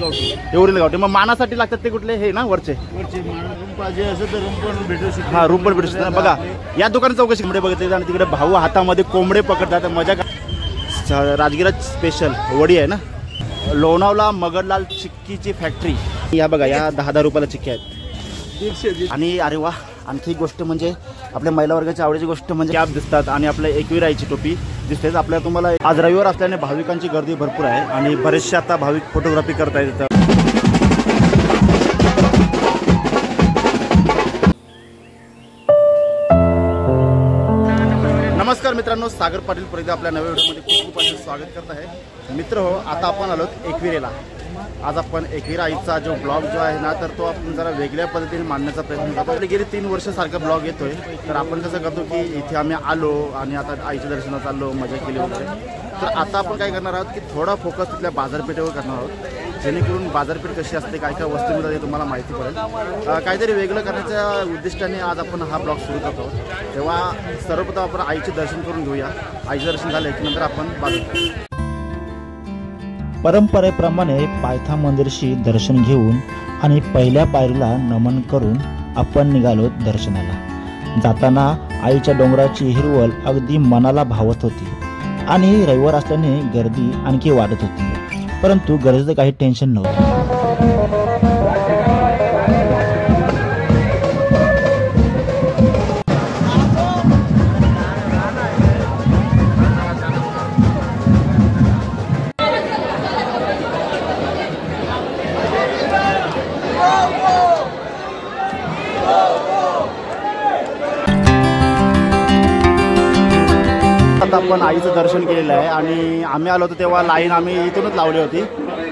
एवढे गावठी. मग मानासाठी लागतात ते कुठले हे ना वरचे? रूम पाहिजे असं तर रूम पण भेटू शकतो. हा रूम पण भेटू शकतो. बघा या दुकानात चौकशी कोंबडे बघितले आणि तिकडे भाऊ हातामध्ये कोंबडे पकडतात. मजा का. राजगिराज स्पेशल वडी आहे ना. लोणावळा मगरलाल चिक्कीची फॅक्टरी. या बघा या 10-10 रुपयाला चिक्की आहेत. आणि अरे वा आणखी गोष्ट म्हणजे आपल्या महिला वर्गाची आवडीची गोष्ट म्हणजे कॅप दिसतात आणि आपल्या एकविराईची टोपी दिसतेच आपल्याला. तुम्हाला आज रविवार असल्याने भाविकांची गर्दी भरपूर आहे आणि बरेचसे आता भाविक फोटोग्राफी करता येतात. नमस्कार मित्रांनो, सागर पाटील परत आपल्या नव्या व्हिडिओमध्ये खूप खूप स्वागत करत आहे. मित्र हो, आता आपण आलो एकविरेला. आज आपण एकविरा आईचा जो ब्लॉग जो आहे ना, तर तो आपण जरा वेगळ्या पद्धतीने मांडण्याचा प्रयत्न करतो. गेली 3 वर्ष सारखा ब्लॉग येतोय. तर आपण कसं करतो की इथे आम्ही आलो आणि आता आईच्या दर्शनात चाललो, मजा केली वगैरे. तर आता आपण काय करणार आहोत की थोडा फोकस तिथल्या बाजारपेठेवर करणार आहोत, जेणेकरून बाजारपेठ कशी असते, काय काय वस्तू मिळतात हे तुम्हाला माहिती पडेल. काहीतरी वेगळं करण्याच्या उद्दिष्टाने आज आपण हा ब्लॉग सुरू करतो. तेव्हा सर्वप्रथम आपण आईचे दर्शन करून घेऊया. आईचे दर्शन झाले की नंतर आपण बाजारपेठ. परंपरेप्रमाणे पायथा मंदिरशी दर्शन घेऊन आणि पहिल्या पायरीला नमन करून आपण निघालो दर्शनाला. जाताना आईच्या डोंगराची हिरवळ अगदी मनाला भावत होती आणि रविवार असल्याने गर्दी आणखी वाढत होती. परंतु गर्दीचं काही टेन्शन नव्हतं. आपण आईचं दर्शन केलेलं आहे आणि आम्ही आलो होतो तेव्हा लाईन आम्ही इथूनच लावली होती.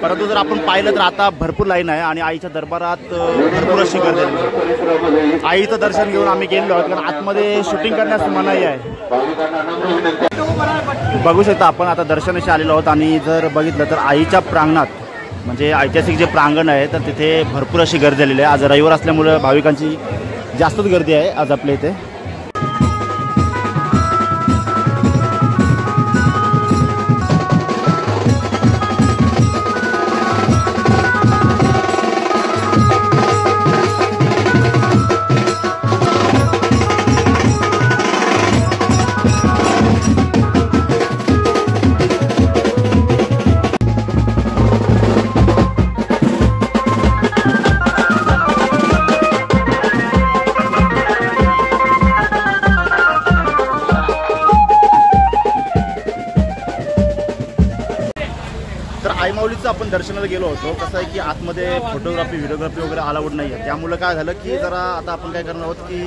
परंतु जर आपण पाहिलं तर आता भरपूर लाईन आहे आणि आईच्या दरबारात भरपूर अशी गर्दी आहे. आईचं दर्शन घेऊन आम्ही गेलो आहोत कारण आतमध्ये शूटिंग करण्यास मनाई आहे. बघू शकता आपण आता दर्शनाशी आलेलो आहोत आणि जर बघितलं तर आईच्या प्रांगणात म्हणजे ऐतिहासिक जे प्रांगण आहे तर तिथे भरपूर अशी गर्दी झालेली आहे. आज रविवार असल्यामुळे भाविकांची जास्तच गर्दी आहे आज आपल्या इथे. आई माऊलीचं आपण दर्शनाला गेलो होतो. कसं आहे की आतमध्ये फोटोग्राफी व्हिडिओग्राफी वगैरे अलाउड नाही आहे. त्यामुळे काय झालं की जरा आता आपण काय करणार आहोत की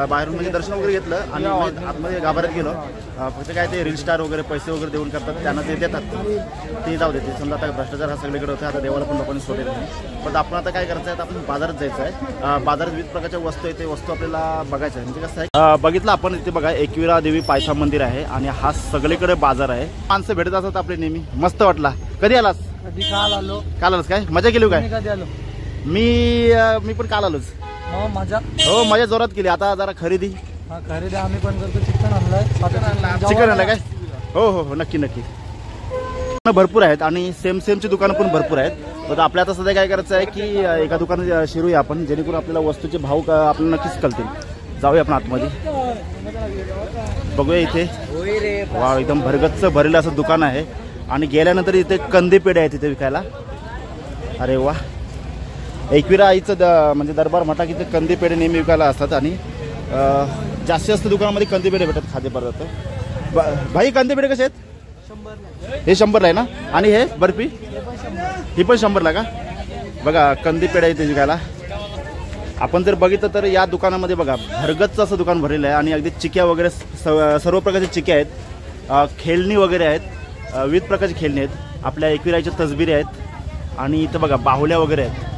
बाहेरून म्हणजे दर्शन वगैरे घेतलं आणि आतमध्ये गाभाऱ्यात गेलो. फक्त काय ते रील स्टार वगैरे पैसे वगैरे देऊन करतात, त्यांना ते देतात, ते जाऊ देते. समजा आता भ्रष्टाचार हा सगळीकडे होता, आता देवाला पण लोकांनी सोडेल नाही. पण आपण आता काय करायचं आहे, आपण बाजारात जायचं आहे. बाजारात विविध प्रकारच्या वस्तू आहे, ते वस्तू आपल्याला बघायचं आहे. म्हणजे कसं आहे बघितलं आपण इथे बघा एकविरा देवी पायथा मंदिर आहे आणि हा सगळीकडे बाजार आहे. माणसं भेटत असतात आपले नेहमी. मस्त वाटला. कधी आलास? काल आलो. काल आलोच काय? मजा केली काय? मी पण काल आलोच. मजा हो मजा जोरात केली. आता जरा खरेदी आम्ही पण करतो. चिकन आणलंय. चिकन आणलं काय? हो हो हो नक्की नक्की. भरपूर आहेत आणि सेमची दुकानं पण भरपूर आहेत. तर आपल्या आता सध्या काय करायचं आहे की एका दुकानात शिरूया आपण, जेणेकरून आपल्याला वस्तूचे भाव आपल्याला नक्कीच कळतील. जाऊया आपण आतमध्ये, बघूया इथे. वा एकदम भरगच्च भरलेलं असं दुकान आहे आणि गेल्यानंतर इथे कंदी पेढे आहेत तिथे विकायला. अरे वा. एकविरा आईचं म्हणजे दरबार म्हटला की ते कंदी पेढे नेहमी विकायला असतात आणि जास्त दुकानामध्ये कंदी पेढे भेटतात खाद्यपदार्थ. भाई कंदी पेढे कसे आहेत? 100. हे 100ला आहे ना? आणि हे बर्फी ही पण 100ला का? बघा कंदी पेढे इथे विकायला. आपण जर बघितलं तर या दुकानामध्ये बघा भरगच्च असं दुकान भरलेलं आहे आणि अगदी चिक्या वगैरे सर्व प्रकारच्या चिक्या आहेत, खेळणी वगैरे आहेत, विविध प्रकारची खेळणी आहेत, आपल्या एकविराच्या तसबिरी आहेत आणि इथं बघा बाहुल्या वगैरे आहेत.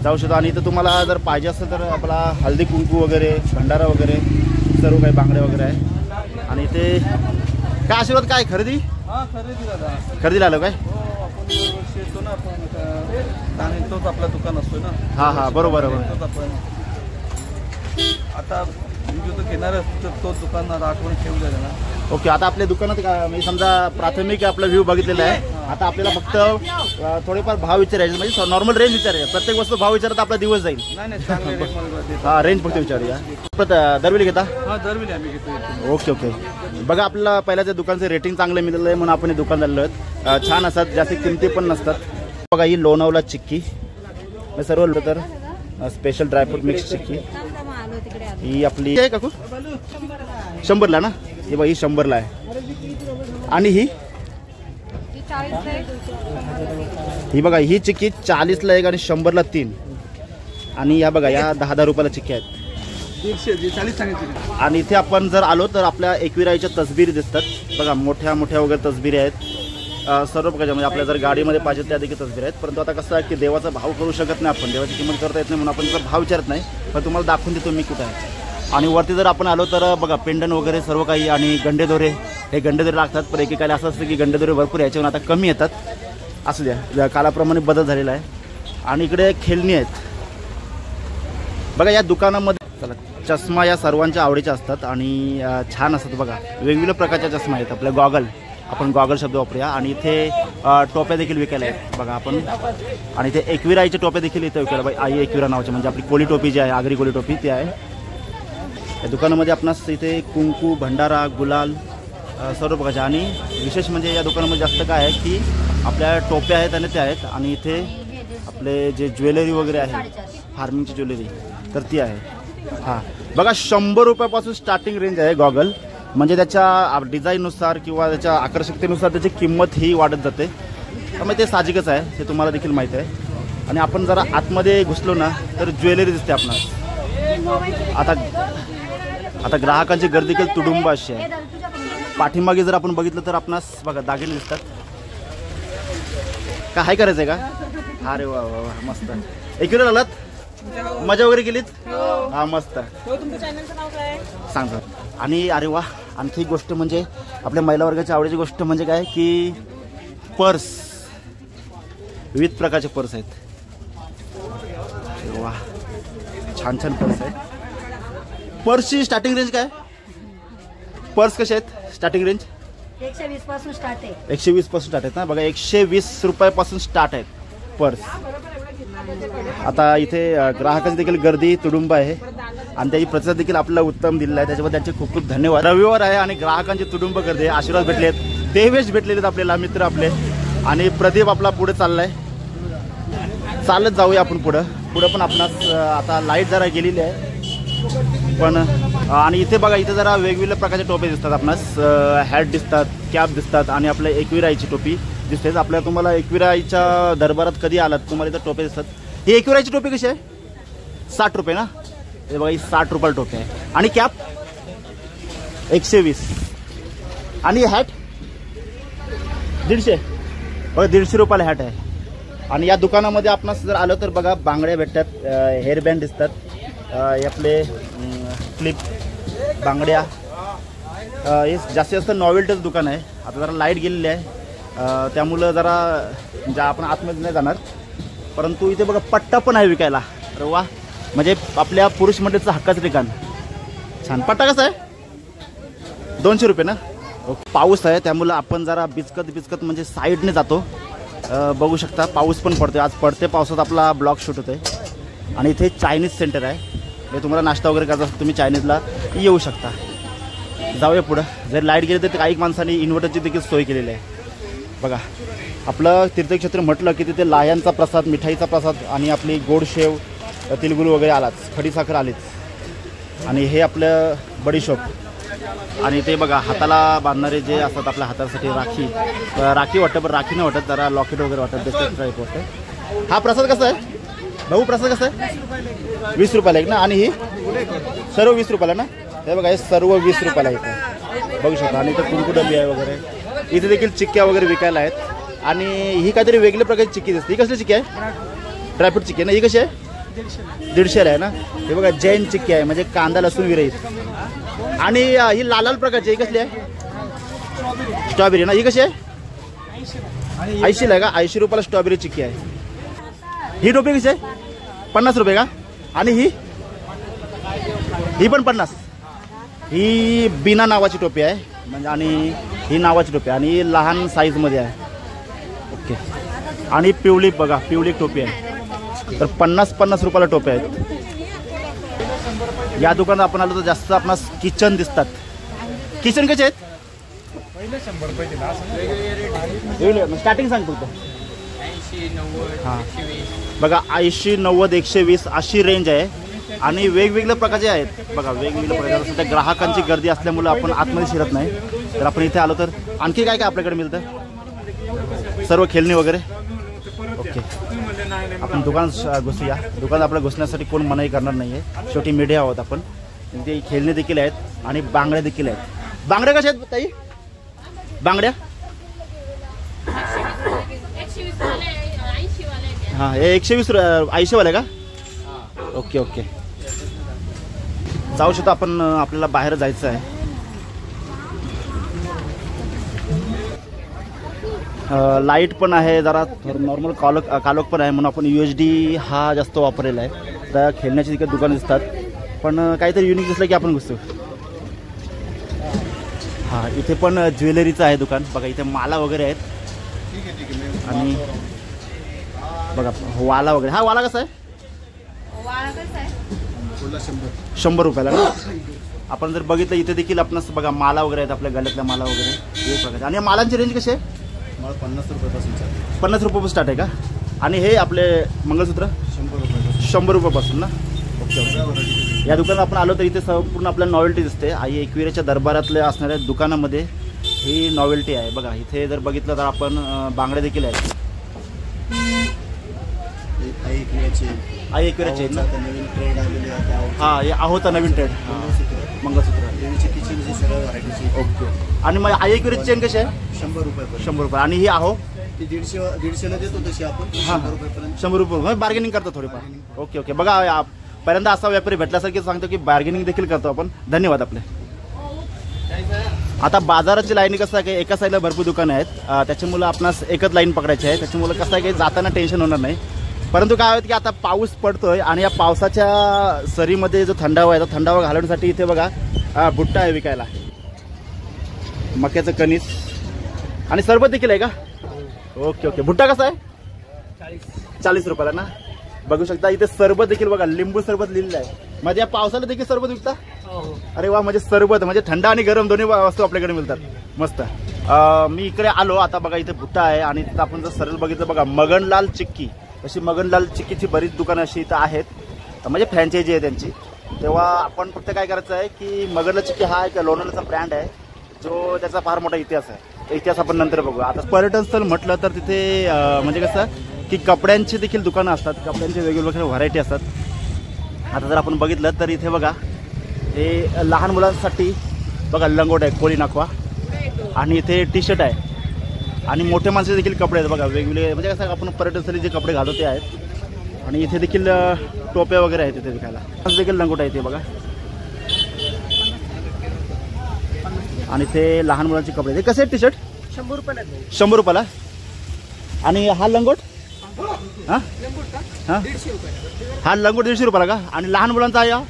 जाऊ शकतो. आणि इथं तुम्हाला जर पाहिजे असेल तर आपला हळदी कुंकू वगैरे, भंडारा वगैरे सर्व काही बांगड्या वगैरे आहे. आणि इथे काय आशीर्वाद काय खरेदी खरेदीला आलो काय? तोच आपला दुकान असतो ना. हा हा बरोबर. आता जो तो घेणार तो दुकानात आठवण ठेवून द्यायला ना. ओके, आता आपल्या दुकानात म्हणजे समजा प्राथमिक आपला व्ह्यू बघितलेला आहे. आता आपल्याला फक्त थोडेफार भाव विचारायचे, म्हणजे नॉर्मल रेंज विचारायचे. प्रत्येक वस्तू भाव विचारत आपला दिवस जाईल. नाही चांगले हां, रेंज फक्त विचारूया. दरवेळी घेता? हां, दरवेळी आम्ही घेतो. Okay okay. बघा, आपल्याला पहिल्याच्या दुकानचं रेटिंग चांगलं मिळालं आहे म्हणून आपण हे दुकान झालेलो आहेत. छान असतात, जास्त किमती पण नसतात. बघा, ही लोणावळा चिक्की सर्व तर स्पेशल ड्रायफ्रूट मिक्स चिक्की ही आपली आहे. काकू 100ला ना? ही बघा, ही 100ला आहे. आणि ही बघा, ही चिक्की 40ला एक आणि 100ला 3. आणि या बघा, या 10-10 रुपयाला चिक्की आहेत. 140 सांगितले. आणि इथे आपण जर आलो तर आपल्या एकविराईच्या तसबिरी दिसतात. बघा, मोठ्या मोठ्या वगैरे तसबिरी आहेत. सर्व प्रकारच्या, म्हणजे आपल्या जर गाडीमध्ये पाहिजे त्या देखील तसबिरी आहेत. परंतु आता कसं आहे की देवाचा भाव करू शकत नाही आपण, देवाची किंमत करता येत नाही म्हणून आपण त्याचा भाव विचारत नाही. पण तुम्हाला दाखवून देतो मी कुठे आहे. आणि वरती जर आपण आलो तर बघा, पेंडन वगैरे सर्व काही आणि गंडेदोरे. हे गंडेदोरे लागतात, पण एकेकाला असं असतं की गंडेदोरे भरपूर याच्यावरून आता कमी येतात. असू द्या, कालाप्रमाणे बदल झालेला आहे. आणि इकडे खेळणी आहेत. बघा, या दुकानामध्ये चला, चष्मा या सर्वांच्या आवडीच्या असतात आणि छान असतात. बघा, वेगवेगळ्या प्रकारच्या चष्मा आहेत. आपल्या गॉगल, आपण गॉगल शब्द वापरूया. आणि इथे टोप्या देखील विकायला आहेत बघा आपण. आणि इथे एकविरा आईच्या टोप्या देखील इथे विकायला. बाई आई एकविरा नावाची, म्हणजे आपली कोली टोपी जी आहे, आगरी कोली टोपी ती आहे. या दुकानामध्ये आपणास इथे कुंकू, भंडारा, गुलाल सर्व प्रकारचे. आणि विशेष म्हणजे या दुकानामध्ये जास्त काय आहे की आपल्या टोप्या आहेत आणि त्या आहेत. आणि इथे आपले जे ज्वेलरी वगैरे आहे, फार्मिंगची ज्वेलरी, तर ती आहे. हां, बघा, 100 रुपयापासून स्टार्टिंग रेंज आहे गॉगल. म्हणजे त्याच्या डिझाईननुसार किंवा त्याच्या आकर्षकतेनुसार त्याची किंमत ही वाढत जाते. त्यामुळे ते साहजिकच आहे, हे तुम्हाला देखील माहीत आहे. आणि आपण जरा आतमध्ये घुसलो ना तर ज्वेलरी दिसते आपणास. आता ग्राहकांची गर्दी देखील तुडुंब अशी आहे. पाठीमागे जर आपण बघितलं तर आपणास बघा दागिने दिसतात. काय करायचं आहे का? अरे वा वा वा, मस्त. एकविरा आलात, मजा वगैरे केलीत? हा, मस्त. सांगतो. आणि अरे वा, आणखी एक गोष्ट म्हणजे आपल्या महिला वर्गाच्या आवडीची गोष्ट म्हणजे काय की पर्स, विविध प्रकारचे पर्स आहेत. वा, छान छान पर्स आहेत. पर्सची स्टार्टिंग रेंज काय? पर्स कसे आहेत स्टार्टिंग रेंज? 120 पासून स्टार्ट आहे. 120 पासून स्टार्ट आहेत ना? बघा, 120 रुपयापासून स्टार्ट आहेत पर्स. आता इथे ग्राहकांची देखील गर्दी तुडुंब आहे आणि त्याची प्रतिसाद देखील आपल्याला उत्तम दिलेला आहे. त्याच्याबद्दल त्यांचे खूप खूप धन्यवाद. रविवार आहे आणि ग्राहकांची तुडुंब गर्दी, आशीर्वाद भेटलेत, देवेश भेटलेले आहेत आपल्याला, मित्र आपले. आणि प्रदीप आपला पुढे चाललाय. चालत जाऊया आपण पुढं पण आपणास आता लाईट जरा गेलेली आहे पण. आणि इथे बघा, इथे जरा वेगवेगळ्या प्रकारचे टोपे दिसतात आपणास. हॅट दिसतात, कॅप दिसतात आणि आपल्या एकविराईची टोपी दिसते. आपल्याला तुम्हाला एकविराईच्या दरबारात कधी आलात तुम्हाला इथं टोपे दिसतात. ही एकविराईची टोपी कशी आहे? 60 रुपये ना? हे बघा, ही 60 रुपयाला टोपी आहे. आणि कॅप 120. आणि हॅट 150. बघा, 150 रुपयाला हॅट आहे. आणि या दुकानामध्ये आपणास जर आलं तर बघा, बांगड्या भेटतात, हेअरबँड दिसतात, हे आपले क्लिप, बांगड्या. हे जास्तीत जास्त नॉवेल्टीचं दुकान आहे. आता जरा लाईट गेलेली आहे त्यामुळं जरा म्हणजे आपण आतमध्ये नाही जाणार. परंतु इथे बघा, पट्टा पण आहे विकायला. अरे वा, म्हणजे आपल्या पुरुष मंडळीचं हक्काचं ठिकाण. छान. पट्टा कसा आहे? 200 रुपये ना? ओके. पाऊस आहे त्यामुळं आपण जरा बिचकत म्हणजे साईडने जातो. बघू शकता, पाऊस पण पडतोय. आज पडते पावसात आपला ब्लॉग शूट होतोय. आणि इथे चायनीज सेंटर आहे. म्हणजे तुम्हाला नाश्ता वगैरे करायचा असेल तुम्ही चायनीजला येऊ शकता. जाऊया पुढं. जर लाईट गेली तर काही माणसांनी इन्व्हर्टरची देखील सोय केलेली आहे. बघा, आपलं तीर्थक्षेत्र म्हटलं की तिथे लाह्यांचा प्रसाद, मिठाईचा प्रसाद आणि आपली गोड शेव, तिलगुल वगैरे आलाच, खडीसाखर आलीच. आणि हे आपलं बडीशोप. आणि ते बघा, हाताला बांधणारे जे असतात आपल्या हातासाठी राखी वाटतं, पण राखी नाही वाटत, जरा लॉकेट वगैरे वाटत, बेस्ट टाईप वाटतं. हा प्रसाद कसा आहे भाऊ? प्रसाद कसा आहे? 20 रुपयाला एक ना? आणि ही सर्व 20 रुपयाला ना? हे बघा, हे सर्व 20 रुपयाला इथे बघू शकता. आणि इथे कुंकू डबी आहे वगैरे. इथे देखील चिक्क्या वगैरे विकायला आहेत. आणि ही काहीतरी वेगळ्या प्रकारची चिक्की दिसते. ही कसली चिक्की आहे? ड्रायफ्रूट चिक्की ना? ही कशी आहे? 150ला आहे ना? हे बघा, जैन चिक्की आहे, म्हणजे कांदा लसूण विरहित. आणि ही लाल प्रकारची, ही कसली आहे? स्ट्रॉबेरी ना? ही कशी आहे? 80ला आहे का? 80 रुपयाला स्ट्रॉबेरी चिक्की आहे. ही टोपी कशी आहे? 50 रुपये का? आणि ही पण 50. ही बिना नावाची टोपी आहे म्हणजे, आणि ही नावाची टोपी आणि ही लहान साईजमध्ये आहे. ओके. आणि पिवळी बघा, पिवळी टोपी आहे. तर 50-50 रुपयाला टोप्या आहेत. या दुकानात आपण आलो तर जास्त आपणास किचन दिसतात. किचन कसे आहेत? स्टार्टिंग सांगतो तो. 80-90 हां 120. बघा 80-90 120 अशी रेंज आहे. आणि वेगवेगळ्या प्रकारचे आहेत बघा, वेगवेगळ्या प्रकारचे. सध्या ग्राहकांची गर्दी असल्यामुळे आपण आतमध्ये शिरत नाही. तर आपण इथे आलो तर आणखी काय काय आपल्याकडे मिळतं? सर्व खेळणी वगैरे. ओके. आपण दुकान घुसूया. दुकान आपल्या घुसण्यासाठी कोण मनाई करणार नाही आहे. शेवटी मीडिया आहोत आपण. ते खेळणी देखील आहेत आणि बांगड्या देखील आहेत. बांगड्या कशा आहेत ताई? बांगड्या हां, हे 120 80वाले का? Okay okay. जाऊ शकतो आपण. आपल्याला बाहेर जायचं आहे. लाईट पण आहे, जरा नॉर्मल कालोख पण आहे, म्हणून आपण UHD हा जास्त वापरलेला आहे. तर खेळण्याची तिकडे दुकान दिसतात, पण काहीतरी युनिक दिसलं की आपण घुसतो. हां, इथे पण ज्वेलरीचं आहे दुकान बघा. इथे माला वगैरे आहेत आणि बघा वाला वगैरे. हा वाला कसा आहे? 100 रुपयाला ना. आपण जर बघितलं इथे देखील आपणास बघा माला वगैरे आहेत, आपल्या गळ्यातल्या माला वगैरे हे प्रकारचे. आणि मालांची रेंज कशी आहे? 50 रुपयापासून 50 रुपयापासून स्टार्ट आहे का? आणि हे आपले मंगळसूत्र 100 रुपयापासून ना. ओके. या दुकानात आपण आलो तर इथे संपूर्ण आपल्याला नॉवेल्टी दिसते. आई एकविराच्या दरबारातल्या असणाऱ्या दुकानामध्ये ही नॉवेल्टी आहे बघा. इथे जर बघितलं तर आपण बांगड्या देखील आहेत. आई एकविराचे ना. नवीन ट्रेंड आलेले आहे. हां, हे आहोत नवीन ट्रेंड. मंगळसूत्र किचनची सगळ्या व्हरायटीची. ओके. आणि मग आई एकविराची चेन कशी आहे? 100 रुपये. 100 रुपये. आणि ही आहो ती 150ला देतो तशी आपण 100 रुपयेपर्यंत. 100 रुपये बार्गेनिंग करतो थोडीफार. Okay okay. बघा पहिल्यांदा असा व्यापारी भेटल्यासारखी सांगतो की बार्गेनिंग देखील करतो आपण. धन्यवाद आपले. आता बाजाराची लाईन कसं आहे की एका साईडला भरपूर दुकानं आहेत, त्याच्यामुळं आपणास एकच लाईन पकडायची आहे. त्याच्यामुळं कसं आहे की जाताना टेन्शन होणार नाही. परंतु काय होतं की आता पाऊस पडतोय आणि या पावसाच्या सरीमध्ये जो थंडावा आहे तो थंडावा घालवण्यासाठी इथे बघा भुट्टा आहे विकायला. मक्याचं कणीस आणि सरबत देखील आहे का? Okay okay. भुट्टा कसा आहे? 40 रुपयाला ना. बघू शकता इथे सरबत देखील बघा, लिंबू सरबत लिहिलेलं आहे. म्हणजे या पावसाला देखील सरबत विकता? अरे वा. म्हणजे सरबत म्हणजे थंड आणि गरम दोन्ही वस्तू आपल्याकडे मिळतात. मस्त. मी इकडे आलो आता बघा. इथे भुट्टा आहे आणि तिथं आपण जर सरळ बघितलं बघा मगनलाल चिक्की. अशी मगनलाल चिक्कीची बरीच दुकानं अशी इथं आहेत, म्हणजे फ्रँचायझी आहे त्यांची. तेव्हा आपण फक्त काय करायचं आहे की मगनलाल चिक्की हा एक लोणावळ्याचा ब्रँड आहे जो त्याचा फार मोठा इतिहास आहे. इतिहास आपण नंतर बघू. आता पर्यटन स्थळ म्हटलं तर तिथे म्हणजे कसं की कपड्यांची देखील दुकानं असतात. कपड्यांची वेगवेगळ्या व्हरायटी असतात. आता जर आपण बघितलं तर इथे बघा हे लहान मुलांसाठी बघा लंगोट आहे, कोळी नाखवा. आणि इथे टी-शर्ट आहे. आणि मोठ्या माणसाचे देखील कपडे आहेत बघा वेगवेगळे. म्हणजे कसं आपण पर्यटनस्थळी जे कपडे घालतो ते आहेत. आणि इथे देखील टोप्या वगैरे आहेत इथे विकायला. देखील लंगोट आहे इथे बघा. आणि ते लहान मुलांचे कपडे. ते कसे आहेत टी-शर्ट? 100 रुपयाला. 100 रुपयाला. आणि हा लंगोट? हां हां, हा लंगोट 150 रुपयाला का? आणि लहान मुलांचा आहे? हां,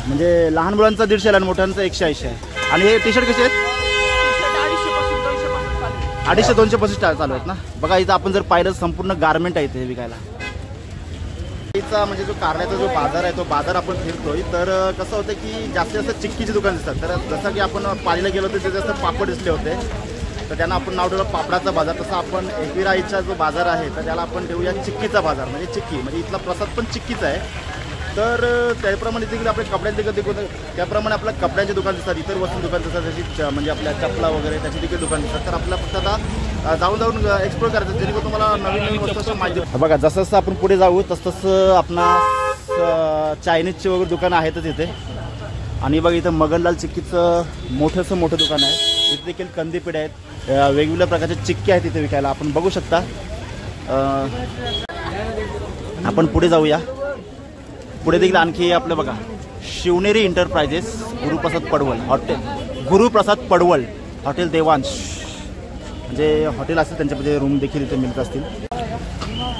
म्हणजे लहान मुलांचा 150 आणि मोठ्यांचा 180 आहे. आणि हे टी शर्ट कसे आहेत? 250-200 चालू आहेत ना. बघा इथं आपण जर पाहिलं संपूर्ण गारमेंट आहे इथे विकायला. म्हणजे जो कारल्याचा जो बाजार आहे तो बाजार आपण फिरतोय तर कसं होतं की जास्तीत जास्त चिक्कीची दुकान दिसतात. तर जसं की आपण पालीला गेलो तर तिथे जास्त पापड दिसले होते तर त्यांना आपण नाव ठेवलं पापडाचा बाजार. तसं आपण एकविरा आईचा जो बाजार आहे तर त्याला आपण ठेवूया चिक्कीचा बाजार. म्हणजे चिक्की म्हणजे इथला प्रसाद पण चिक्कीचा आहे. तर त्याप्रमाणे देखील आपल्या कपड्यांचे देखील त्याप्रमाणे आपल्या कपड्यांचे दुकान दिसतात, इतर वस्तू दुकान दिसतात त्याची म्हणजे आपल्या चपला वगैरे त्याची देखील दुकान दिसतात. तर आपल्याला फक्त आता जाऊन एक्सप्लोर करायचं जेणेकरून तुम्हाला नवीन नवीन वस्तू माहिती. बघा जसं जसं आपण पुढे जाऊ तसं तसं आपणास चायनीजचे वगैरे दुकानं आहेतच इथे. आणि बघा इथं मगनलाल चिक्कीचं मोठं दुकान आहे. इथे देखील कंदीपेढ आहेत, वेगवेगळ्या प्रकारचे चिक्की आहेत इथे विकायला आपण बघू शकता. आपण पुढे जाऊया. पुढे देखील आणखी आपलं बघा शिवनेरी एंटरप्राइजेस गुरुप्रसाद पडवळ हॉटेल देवांश म्हणजे हॉटेल असेल त्यांच्यामध्ये रूम देखील इथे मिळत असतील.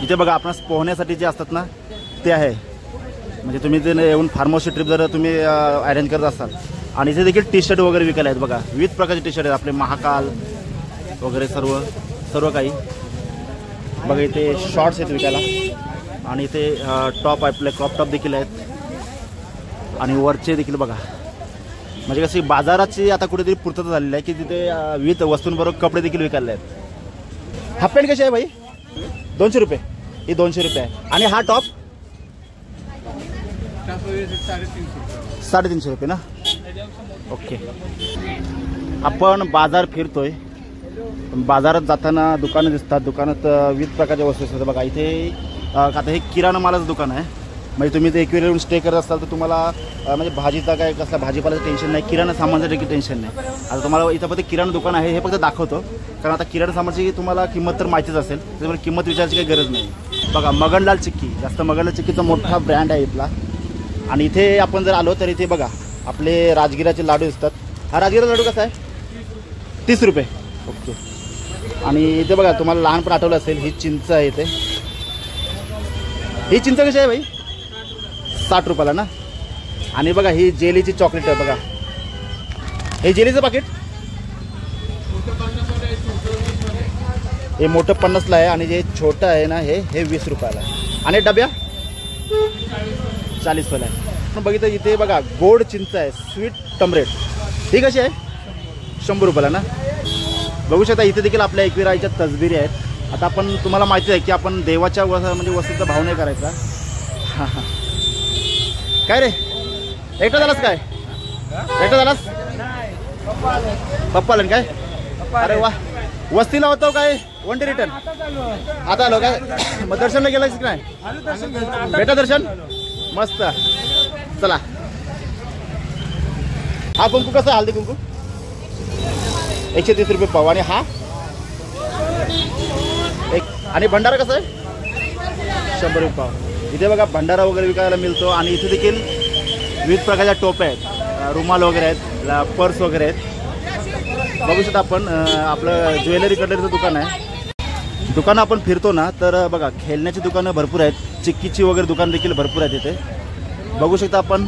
इथे बघा आपणास पोहण्यासाठी जे असतात ना ते आहे. म्हणजे तुम्ही जर येऊन फार्म हाऊसची ट्रिप जर तुम्ही अरेंज करत असाल. आणि इथे देखील टी शर्ट वगैरे विकायला आहेत बघा. विविध प्रकारचे टी शर्ट आहेत आपले महाकाल वगैरे सर्व काही बघा. इथे शॉर्ट्स आहेत विकायला आणि इथे टॉप आपले क्रॉप टॉप देखील आहेत आणि वरचे देखील बघा. म्हणजे कशी बाजाराची आता कुठेतरी पूर्तता झालेली आहे की तिथे विविध वस्तूंबरोबर कपडे देखील विकायला आहेत. हाफ पॅन्ट कशी आहे भाई? 200 रुपये. ही 200 रुपये आहे. आणि हा टॉप 350 रुपये ना. ओके. आपण बाजार फिरतोय. बाजारात जाताना दुकानं दिसतात. दुकानात विविध प्रकारच्या वस्तू असतात बघा. इथे आता हे किराणा मालाचं दुकान आहे. म्हणजे तुम्ही ते एकवेळ येऊन स्टे करत असाल तर तुम्हाला म्हणजे भाजीचा काय कसला भाजीपाल्याचं टेन्शन नाही, किराणा सामानाचं देखील टेन्शन नाही. आता तुम्हाला इथं फक्त किराणा दुकान आहे हे फक्त दाखवतो, कारण आता किराणा सामानाची तुम्हाला किंमत तर माहितीच असेल, त्याच्यामुळे किंमत विचारायची काही गरज नाही. बघा मगनलाल चिक्की, जास्त मगनलाल चिक्कीचा मोठा ब्रँड आहे इथला. आणि इथे आपण जर आलो तर इथे बघा आपले राजगिराचे लाडू दिसतात. हा राजगिराचा लाडू कसा आहे? 30 रुपये. ओके. आणि इथे बघा तुम्हाला लहानपण आठवलं असेल, ही चिंच आहे इथे. ही चिंच कशी आहे भाई? 60 रुपयाला ना. आणि बघा ही जेलीची चॉकलेट आहे बघा. हे जेलीचं पाकिट हे मोठं 50ला आहे आणि जे छोटं आहे ना हे 20 रुपयाला आहे. आणि डब्या 40 रुपयाला आहे. पण बघितलं इथे बघा गोड चिंच आहे, स्वीट टमरेट. ही कशी आहे? 100 रुपयाला ना. बघू शकता इथे देखील आपल्या एकविराईच्या तसबिरी आहेत. आता आपण तुम्हाला माहिती आहे की आपण देवाच्या म्हणजे वस्तूचा भाव नाही करायचा. हां हां. काय रे एकटा झालास? काय एकटा झालास? पप्पा आलं काय? अरे वा. वस्तीला होतो काय? वन डे रिटर्न आता आलो काय? मग दर्शनला गेलास की नाही? भेटा दर्शन मस्त. चला. हा कुंकू कसा? हळदी कुंकू 130 रुपये पाव. आणि हा एक. आणि भंडारा कसा आहे? 100 रुपये पाव. इथे बघा भंडारा वगैरे विकायला मिळतो. आणि इथे देखील विविध प्रकारच्या टोप्या आहेत, रुमाल वगैरे आहेत, पर्स वगैरे आहेत. बघू शकता आपण आपलं ज्वेलरी कटलरीचं दुकान आहे. दुकानं आपण फिरतो ना तर बघा खेळण्याची दुकानं भरपूर आहेत, चिक्कीची वगैरे दुकान देखील भरपूर आहेत इथे. बघू शकता आपण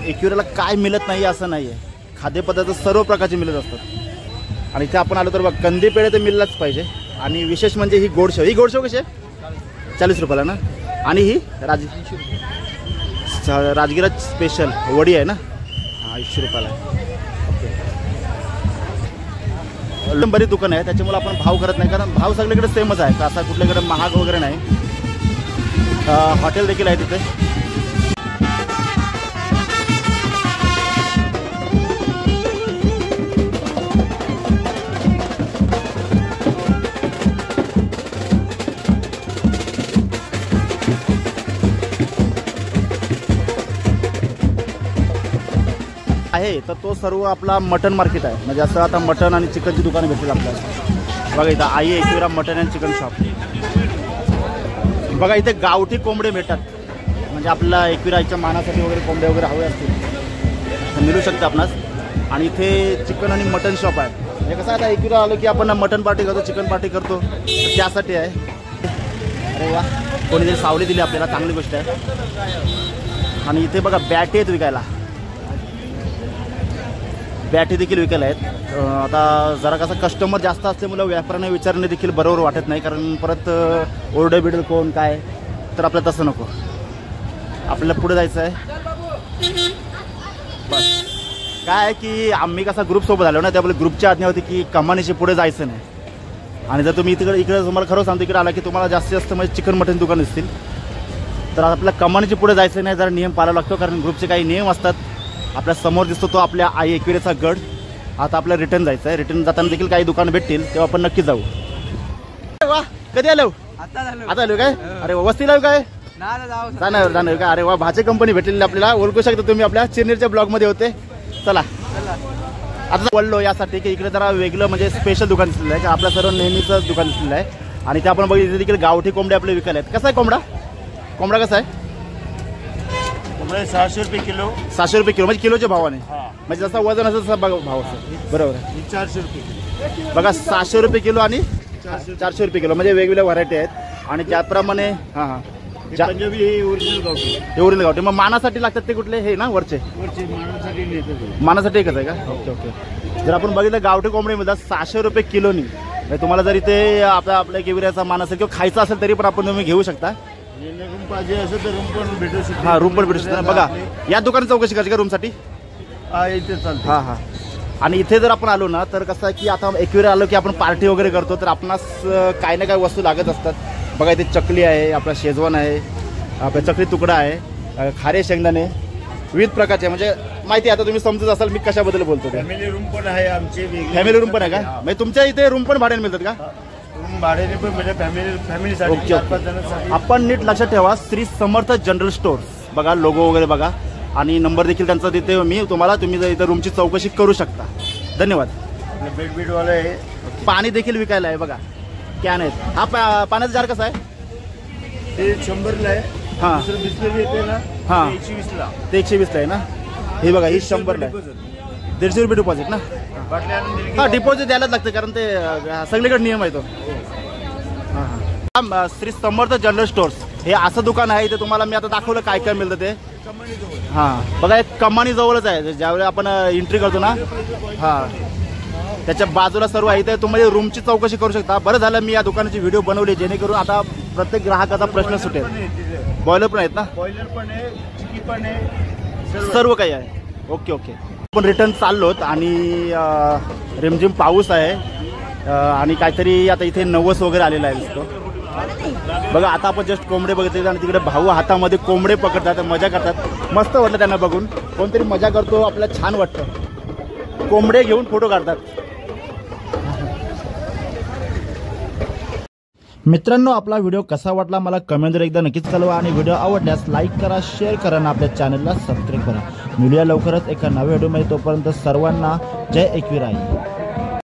एकविराला काय मिळत नाही असं नाही आहे. खाद्यपदार्थ सर्व प्रकारचे मिळत असतात. आणि इथे आपण आलो तर बघा कंदी पेढे तर मिळलाच पाहिजे. आणि विशेष म्हणजे ही गोडशेव. ही गोडशेव कशी आहे? 40 रुपयाला ना. आणि ही राजगिरा स्पेशल वडी आहे ना, 80 रुपयाला आहे. ओके. बरीच दुकानं आहे त्याच्यामुळे आपण भाव करत नाही, कारण भाव सगळीकडे सेमच आहे. असा कुठल्याकडे महाग वगैरे नाही. हॉटेल देखील आहे तिथे. आहे तर तो सर्व आपला मटन मार्केट आहे. म्हणजे असं आता मटन आणि चिकनची दुकानं भेटतील आपल्याला. बघा इथं Aai Ekvira mutton and chicken shop. बघा इथे गावठी कोंबडे मिळतात. म्हणजे आपल्याला एकविराच्या मानासाठी वगैरे कोंबडे वगैरे हवे असतील तर मिळू शकते आपणास. आणि इथे चिकन आणि मटन शॉप आहे. म्हणजे कसं आता एकविरा आलो की आपण मटन पार्टी करतो, चिकन पार्टी करतो, तर त्यासाठी आहे. अरे वा. कोणीतरी सावली दिली आपल्याला, चांगली गोष्ट आहे. आणि इथे बघा बॅटी आहेत विकायला. बॅटी देखील विकायला आहेत. आता जरा कसं कस्टमर जास्त असल्यामुळे व्यापाऱ्यांना विचारणे देखील बरोबर वाटत नाही, कारण परत ओरडे बिडल कोण काय, तर आपल्याला तसं नको. आपल्याला पुढे जायचं आहे बस. काय आहे की आम्ही कसा ग्रुपसोबत आलो ना, त्यामुळे ग्रुपची आज्ञा होती की कमानीशी पुढे जायचं नाही. आणि जर तुम्ही इकडे तुम्हाला खरं सांगतो इकडे आला की तुम्हाला जास्तीत जास्त म्हणजे चिकन मटन दुकान दिसतील, तर आपल्याला कमानीची पुढे जायचं नाही. जरा नियम पाळावा लागतो, कारण ग्रुपचे काही नियम असतात. आपल्या समोर दिसतो तो आपल्या आई एकविरेचा गड. आता आपल्याला रिटर्न जायचं आहे. रिटर्न जाताना देखील काही दुकान भेटतील, तेव्हा आपण नक्की जाऊ. वा. कधी आलो? आता आलो काय? अरे वस्तीला काय जाणार का? अरे वा. भाचे कंपनी भेटलेली आपल्याला. ओळखू शकता तुम्ही, आपल्या चिरनेरच्या ब्लॉगमध्ये होते. चला आता बोललो यासाठी की इकडे जरा वेगळं म्हणजे स्पेशल दुकान दिसलेलं आहे, की आपल्या सर्व नेहमीचं दुकान दिसलेलं आहे. आणि ते आपण बघितलं देखील गावठी कोंबडे आपले विकायला आहेत. कसा आहे कोंबडा? कोंबडा कसा आहे? 600 रुपये किलो. 600 रुपये किलो म्हणजे किलोच्या भावाने. म्हणजे जसा वजन असं तसा भाव असतो. बरोबर आहे. 400 रुपये बघा 600 रुपये किलो आणि 400 रुपये किलो म्हणजे वेगवेगळ्या व्हरायटी आहेत. आणि त्याप्रमाणे हां हां पंजाबी हे ओरिजिनल गावठी. हे ओरिजिनल गावठी. मग मानासाठी लागतात ते कुठले हे ना वरचे? मानासाठी नेतात. मानासाठी एकच आहे का? Okay okay. जर आपण बघितलं गावठी कोंबडी मिळतात 600 रुपये किलोनी. तुम्हाला जर इथे आपल्या केविऱ्याचा मान असेल किंवा खायचा असेल तरी पण आपण तुम्ही घेऊ शकता. रूम पाहिजे असेल तर रूम पण भेटू शकतो. हा रूम पण भेटू शकतो. बघा या दुकानात चौकशी करायची का रूमसाठी? इथे चालतं. हां हां. आणि इथे जर आपण आलो ना तर कसं आहे की आता एकविरा आलो की आपण पार्टी वगैरे करतो तर आपणास काही ना काही वस्तू लागत असतात. बघा इथे चकली आहे, आपला शेजवान आहे, आपला चकली तुकडा आहे, खारे शेंगदाणे विविध प्रकारचे. म्हणजे माहिती आता तुम्ही समजत असाल मी कशाबद्दल बोलतो. फॅमिली रूम पण आहे आमचे. फॅमिली रूम पण आहे का? म्हणजे तुमच्या इथे रूम पण भाड्याने मिळतात का? रूम भाड्याने पण म्हणजे फॅमिलीसाठी. Okay okay. आपण नीट लक्षात ठेवा श्री समर्थ जनरल स्टोअर्स. बघा लोगो वगैरे बघा आणि नंबर देखील त्यांचा तिथे मी तुम्ही जर इथं रूमची चौकशी करू शकता. धन्यवाद. बेडवाला आहे. पाणी देखील विकायला आहे बघा. कॅन आहेत. हा पाण्याचा जार कसा आहे? ते 100ला आहे. हां दुसरं बिस्लरी येते ना. हां 120ला. ते 120ला आहे ना. हे बघा ही 100ला आहे. 150 रुपये डिपॉझिट ना. बाटल्या आणून दिली की हां डिपॉझिट द्यायलाच लागतं कारण ते सगळीकडे नियम आहे तो. हां हां. श्री समर्थ जनरल स्टोअर्स हे असं दुकान आहे. इथे तुम्हाला मी आता दाखवलं काय काय मिळतं ते. हां बघा एक कमानी जवळच आहे. ज्यावेळी आपण एंट्री करतो ना हां त्याच्या बाजूला सर्व आहे. इथे तुम्ही रूमची चौकशी करू शकता. बरं झालं मी या दुकानाची व्हिडिओ बनवली जेणेकरून आता प्रत्येक ग्राहकाचा प्रश्न सुटेल. बॉयलर पण आहेत ना? बॉयलर पण आहे, चिकी पण आहे, सर्व काही आहे. Okay okay. आपण रिटर्न चाललोत आणि रिमझिम पाऊस आहे आणि काहीतरी आता इथे नवस वगैरे आलेला आहे दिसतो. बघा आता आपण जस्ट कोंबडे बघितले आणि तिकडे भाऊ हातामध्ये कोंबडे पकडतात, मजा करतात. मस्त वाटलं त्यांना बघून. कोणतरी मजा करतो आपल्याला छान वाटतं. कोंबडे घेऊन फोटो काढतात. मित्रांनो आपला व्हिडिओ कसा वाटला मला कमेंटवर एकदा नक्कीच कळवा आणि व्हिडिओ आवडल्यास लाईक करा, शेअर करा आणि आपल्या चॅनलला सबस्क्राईब करा. मिळूया लवकरच एका नव्या व्हिडिओमध्ये. तोपर्यंत सर्वांना जय एकविरा.